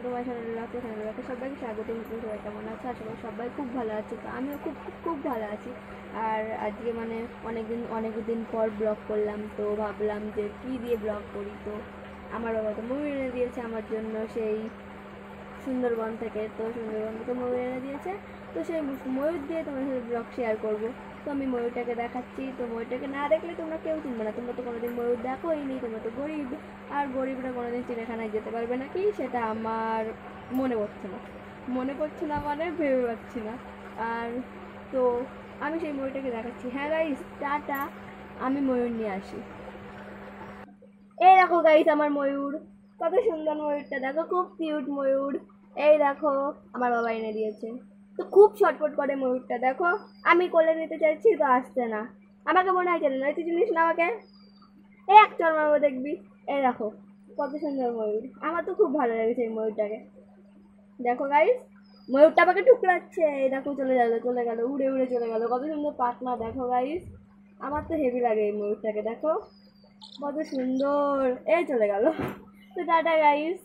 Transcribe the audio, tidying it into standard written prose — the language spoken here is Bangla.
তোমার চ্যানেলকে সবাইকে স্বাগত। সবাই কেমন আছে? আশা করি সবাই খুব ভালো আছে। তো আমিও খুব খুব ভালো আছি। আর আজকে মানে অনেক দিন পর ব্লগ করলাম, তো ভাবলাম যে কী দিয়ে ব্লগ করি। তো আমার বাবা তো মুভি এনে দিয়েছে আমার জন্য, সেই সুন্দরবন থেকে। তো সুন্দরবন থেকে ময়ূর এনে দিয়েছে, তো সেই ময়ূর দিয়ে তোমার সাথে ব্লগ শেয়ার করবো। তো আমি ময়ূরটাকে দেখাচ্ছি। তো ময়ূরটাকে না দেখলে তোমরা কেউ চিনবে না, তোমরা তো কোনোদিন ময়ূর দেখোই নি, তোমরা তো গরিব। আর গরিবরা কোনোদিন চিড়িয়াখানায় যেতে পারবে না কি, সেটা আমার মনে পড়ছে না মানে ভেবে পাচ্ছি না। আর তো আমি সেই ময়ূরটাকে দেখাচ্ছি। হ্যাঁ গাইস, টাটা, আমি ময়ূর নিয়ে আসি। এই দেখো গাইস আমার ময়ূর, কত সুন্দর ময়ূরটা দেখো, খুব কিউট ময়ূর। এই দেখো আমার বাবা এনে দিয়েছে। তো খুব ছটফট করে ময়ূরটা, দেখো আমি কোলে নিতে চাইছি তো আসছে না। আমাকে মনে হয় চেনে না, তুই চিনিস না আমাকে? এই একটা মারবো দেখবি। এই দেখো কত সুন্দর ময়ূর, আমার তো খুব ভালো লেগেছে এই ময়ূরটাকে। দেখো গাইস, ময়ূরটা আমাকে ঠুকরাচ্ছে। এই দেখো চলে গেল, উড়ে উড়ে চলে গেল, কত সুন্দর পাখনা দেখো গাইস। আমার তো হেভি লাগে এই ময়ূরটাকে, দেখো কত সুন্দর। এই চলে গেল। তো টাটা গাইস।